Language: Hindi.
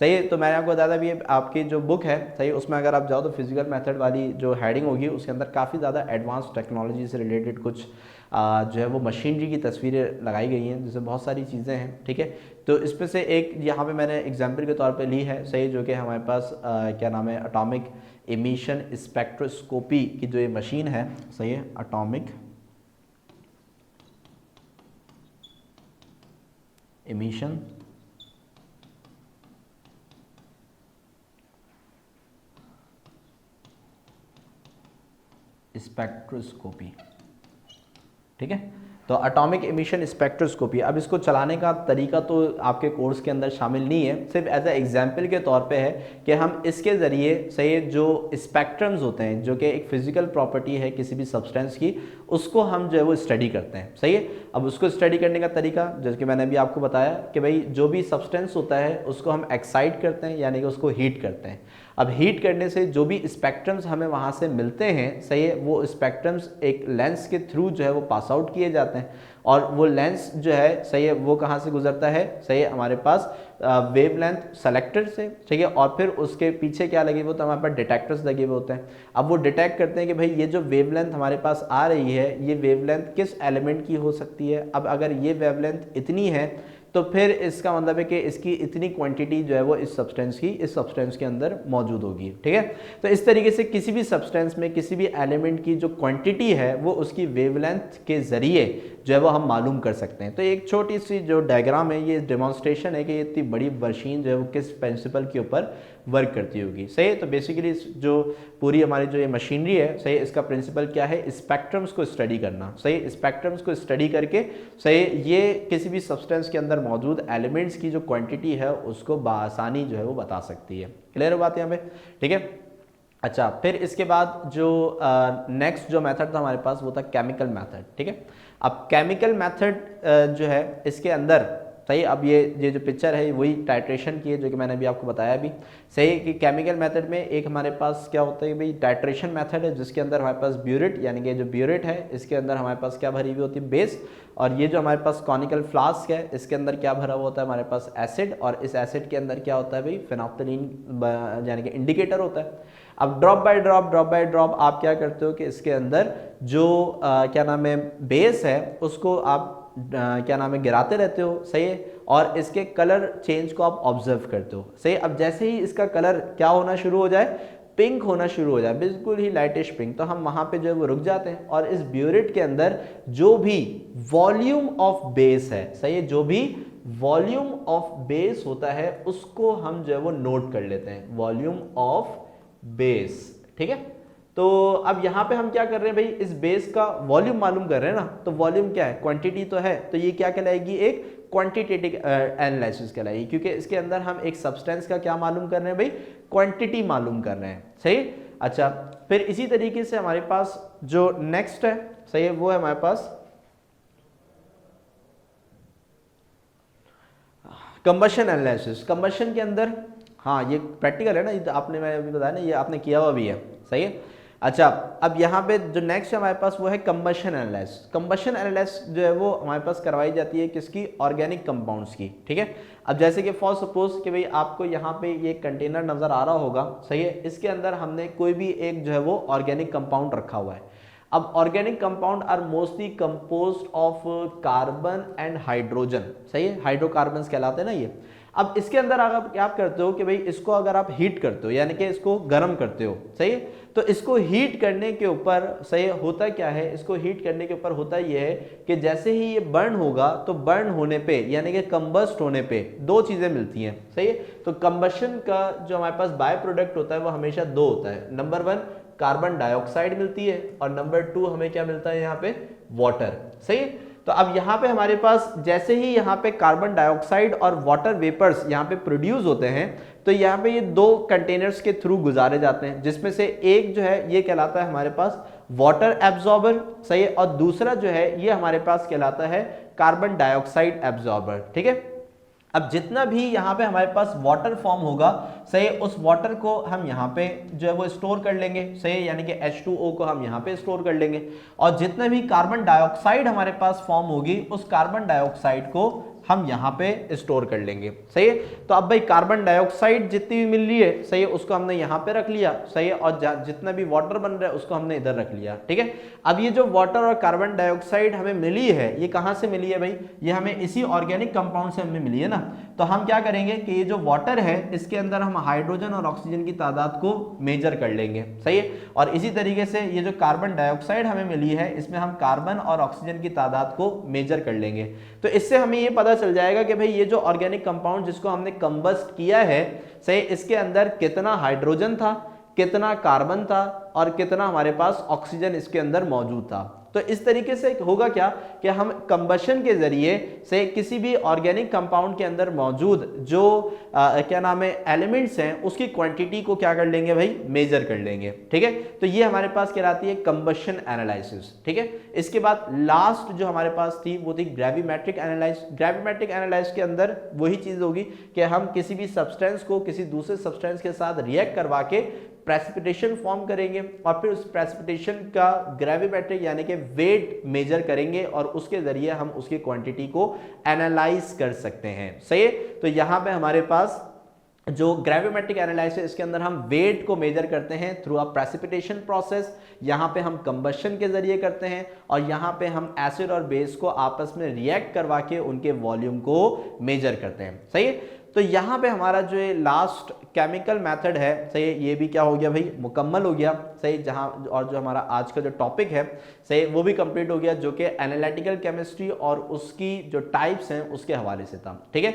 सही है। तो मैंने आपको बताया था भी आपकी जो बुक है सही, उसमें अगर आप जाओ तो फिजिकल मेथड वाली जो हेडिंग होगी उसके अंदर काफ़ी ज़्यादा एडवांस टेक्नोलॉजी से रिलेटेड कुछ जो है वो मशीनरी की तस्वीरें लगाई गई हैं, जिसमें बहुत सारी चीज़ें हैं, ठीक है। तो इसमें से एक यहाँ पे मैंने एग्जाम्पल के तौर पे ली है सही, जो कि हमारे पास क्या नाम है, एटॉमिक एमिशन स्पेक्ट्रोस्कोपी की जो ये मशीन है सही है, एटॉमिक एमिशन स्पेक्ट्रोस्कोपी, ठीक है। तो एटॉमिक एमिशन स्पेक्ट्रोस्कोपी, अब इसको चलाने का तरीका तो आपके कोर्स के अंदर शामिल नहीं है, सिर्फ एज ए एग्जाम्पल के तौर पे है कि हम इसके ज़रिए सही जो स्पेक्ट्रम्स होते हैं, जो कि एक फिजिकल प्रॉपर्टी है किसी भी सब्सटेंस की, उसको हम जो है वो स्टडी करते हैं, सही है। अब उसको स्टडी करने का तरीका जैसे कि मैंने अभी आपको बताया कि भाई जो भी सब्सटेंस होता है उसको हम एक्साइट करते हैं, यानी कि उसको हीट करते हैं। अब हीट करने से जो भी स्पेक्ट्रम्स हमें वहाँ से मिलते हैं सही है, वो स्पेक्ट्रम्स एक लेंस के थ्रू जो है वो पास आउट किए जाते हैं, और वो लेंस जो है सही है वो कहाँ से गुजरता है सही है, हमारे पास वेवलेंथ सेलेक्टर से, ठीक है। और फिर उसके पीछे क्या लगे हुए, तो हमारे पास डिटेक्टर्स लगे हुए होते हैं। अब वो डिटेक्ट करते हैं कि भाई ये जो वेवलेंथ हमारे पास आ रही है, ये वेवलेंथ किस एलिमेंट की हो सकती है। अब अगर ये वेवलेंथ इतनी है तो फिर इसका मतलब है कि इसकी इतनी क्वांटिटी जो है वो इस सब्सटेंस के अंदर मौजूद होगी, ठीक है। तो इस तरीके से किसी भी सब्सटेंस में किसी भी एलिमेंट की जो क्वांटिटी है वो उसकी वेवलेंथ के जरिए जो है वो हम मालूम कर सकते हैं। तो एक छोटी सी जो डायग्राम है, ये डेमोन्स्ट्रेशन है कि ये इतनी बड़ी मशीन जो है वो किस प्रिंसिपल के ऊपर वर्क करती होगी, सही है। तो बेसिकली जो पूरी हमारी जो ये मशीनरी है सही, इसका प्रिंसिपल क्या है, स्पेक्ट्रम्स को स्टडी करना, सही। स्पेक्ट्रम्स को स्टडी करके सही ये किसी भी सब्सटेंस के अंदर मौजूद एलिमेंट्स की जो क्वांटिटी है उसको बआसानी जो है वो बता सकती है। क्लियर हो बात यहाँ पे, ठीक है। अच्छा, फिर इसके बाद जो नेक्स्ट जो मेथड था हमारे पास वो था केमिकल मेथड, ठीक है। अब केमिकल मेथड जो है इसके अंदर सही, अब ये जो पिक्चर है वही टाइट्रेशन की है, जो कि मैंने अभी आपको बताया भी सही कि केमिकल मेथड में एक हमारे पास क्या होता है भाई, टाइट्रेशन मेथड है, जिसके अंदर हमारे पास ब्यूरेट, यानी कि जो ब्यूरेट है इसके अंदर हमारे पास क्या भरी हुई होती है, बेस। और ये जो हमारे पास कॉनिकल फ्लास्क है इसके अंदर क्या भरा हुआ होता है हमारे पास, एसिड। और इस एसिड के अंदर क्या होता है भाई, फेनोल्फथालीन यानी कि इंडिकेटर होता है। अब ड्रॉप बाय ड्रॉप आप क्या करते हो कि इसके अंदर जो क्या नाम है बेस है उसको आप क्या नाम है गिराते रहते हो, सही है। और इसके कलर चेंज को आप ऑब्जर्व करते हो, सही। अब जैसे ही इसका कलर क्या होना शुरू हो जाए, पिंक होना शुरू हो जाए, बिल्कुल ही लाइटिश पिंक, तो हम वहां पे जो है वो रुक जाते हैं। और इस ब्यूरेट के अंदर जो भी वॉल्यूम ऑफ बेस है, सही है, जो भी वॉल्यूम ऑफ बेस होता है उसको हम जो है वो नोट कर लेते हैं, वॉल्यूम ऑफ बेस, ठीक है। तो अब यहां पे हम क्या कर रहे हैं भाई, इस बेस का वॉल्यूम मालूम कर रहे हैं ना, तो वॉल्यूम क्या है, क्वांटिटी तो है, तो ये क्या कहलाएगी, एक क्वांटिटेटिव एनालिसिस कहलाएगी, क्योंकि इसके अंदर हम एक सब्सटेंस का क्या मालूम कर रहे हैं भाई, क्वांटिटी मालूम कर रहे हैं, सही। अच्छा, फिर इसी तरीके से हमारे पास जो नेक्स्ट है सही है, वो है हमारे पास कंबशन एनालिसिस। कंबशन के अंदर हाँ ये प्रैक्टिकल है ना, ये तो आपने, मैंने अभी बताया ना, ये आपने किया हुआ भी है, सही है। अच्छा, अब यहाँ पे जो नेक्स्ट है हमारे पास वो है कंबशन एनालिसिस। कंबशन एनालिसिस जो है वो हमारे पास करवाई जाती है किसकी, ऑर्गेनिक कंपाउंड्स की, ठीक है। अब जैसे कि फॉर सपोज कि भाई आपको यहाँ पे ये कंटेनर नजर आ रहा होगा, सही है, इसके अंदर हमने कोई भी एक जो है वो ऑर्गेनिक कंपाउंड रखा हुआ है। अब organic compound are mostly composed of carbon and hydrogen, सही है, हाइड्रोकार्बन्स कहलाते हैं ना ये। अब इसके अंदर अगर क्या आप करते हो कि भाई इसको अगर आप हीट करते हो, यानी कि इसको गर्म करते हो, सही है, तो इसको हीट करने के ऊपर सही होता क्या है, इसको हीट करने के ऊपर होता यह है कि जैसे ही ये बर्न होगा तो बर्न होने पे यानी कि कंबस्ट होने पे दो चीजें मिलती हैं, सही है। तो कंबशन का जो हमारे पास बाय प्रोडक्ट होता है वो हमेशा दो होता है, नंबर 1 कार्बन डाइऑक्साइड मिलती है, और नंबर 2 हमें क्या मिलता है यहाँ पे, वाटर, सही है। तो अब यहाँ पे हमारे पास जैसे ही यहाँ पे कार्बन डाइऑक्साइड और वाटर वेपर्स यहाँ पे प्रोड्यूस होते हैं, तो यहाँ पे ये दो कंटेनर्स के थ्रू गुजारे जाते हैं, जिसमें से एक जो है ये कहलाता है हमारे पास वाटर एब्जॉर्बर, सही है, और दूसरा जो है ये हमारे पास कहलाता है कार्बन डाइऑक्साइड एब्जॉर्बर, ठीक है। अब जितना भी यहाँ पे हमारे पास वाटर फॉर्म होगा, सही, उस वाटर को हम यहाँ पे जो है वो स्टोर कर लेंगे, सही, यानी कि H2O को हम यहाँ पे स्टोर कर लेंगे। और जितना भी कार्बन डाइऑक्साइड हमारे पास फॉर्म होगी, उस कार्बन डाइऑक्साइड को हम यहाँ पे स्टोर कर लेंगे। सही है। तो अब भाई कार्बन डाइऑक्साइड जितनी भी मिल रही है, सही है, उसको हमने यहाँ पे रख लिया। सही है। और जितना भी वाटर बन रहा है उसको हमने इधर रख लिया। ठीक है। अब ये जो वाटर और कार्बन डाइऑक्साइड हमें मिली है, ये कहाँ से मिली है भाई? ये हमें इसी ऑर्गेनिक कंपाउंड से हमें मिली है ना। तो हम क्या करेंगे कि ये जो वाटर है इसके अंदर हम हाइड्रोजन और ऑक्सीजन की तादाद को मेजर कर लेंगे। सही है। और इसी तरीके से ये जो कार्बन डाइऑक्साइड हमें मिली है इसमें हम कार्बन और ऑक्सीजन की तादाद को मेजर कर लेंगे। तो इससे हमें ये पता चल जाएगा कि भाई ये जो ऑर्गेनिक कंपाउंड जिसको हमने कंबस्ट किया है, सही, इसके अंदर कितना हाइड्रोजन था, कितना कार्बन था और कितना हमारे पास ऑक्सीजन इसके अंदर मौजूद था। तो इस तरीके से होगा क्या कि हम कंबशन के जरिए से किसी भी ऑर्गेनिक कंपाउंड के अंदर मौजूद जो क्या नाम है एलिमेंट्स हैं उसकी क्वांटिटी को क्या कर लेंगे भाई? मेजर कर लेंगे। ठीक है। तो ये हमारे पास कहलाती है कंबशन एनालिसिस। ठीक है। इसके बाद लास्ट जो हमारे पास थी वो थी ग्रेविमेट्रिक एनालिसिस। ग्रेविमेट्रिक एनालिसिस के अंदर वही चीज होगी कि हम किसी भी सब्सटेंस को किसी दूसरे सब्सटेंस के साथ रिएक्ट करवा के प्रेसिपिटेशन फॉर्म करेंगे और फिर उस प्रेसिपिटेशन का ग्रेविमेट्रिक यानी कि वेट मेजर करेंगे और उसके जरिए हम उसकी क्वांटिटी को एनालाइज कर सकते हैं। सही है। तो यहां पे हमारे पास जो ग्रेविमेट्रिक एनालिसिस इसके अंदर हम वेट को मेजर करते हैं थ्रू अ प्रेसिपिटेशन प्रोसेस, यहाँ पे हम कंबशन के जरिए करते हैं और यहाँ पे हम एसिड और बेस को आपस में रिएक्ट करवा के उनके वॉल्यूम को मेजर करते हैं। सही है। तो यहाँ पे हमारा जो ये लास्ट केमिकल मेथड है, सही, ये भी क्या हो गया भाई? मुकम्मल हो गया। सही। जहाँ और जो हमारा आज का जो टॉपिक है, सही, वो भी कंप्लीट हो गया जो कि एनालिटिकल केमिस्ट्री और उसकी जो टाइप्स हैं उसके हवाले से था। ठीक है।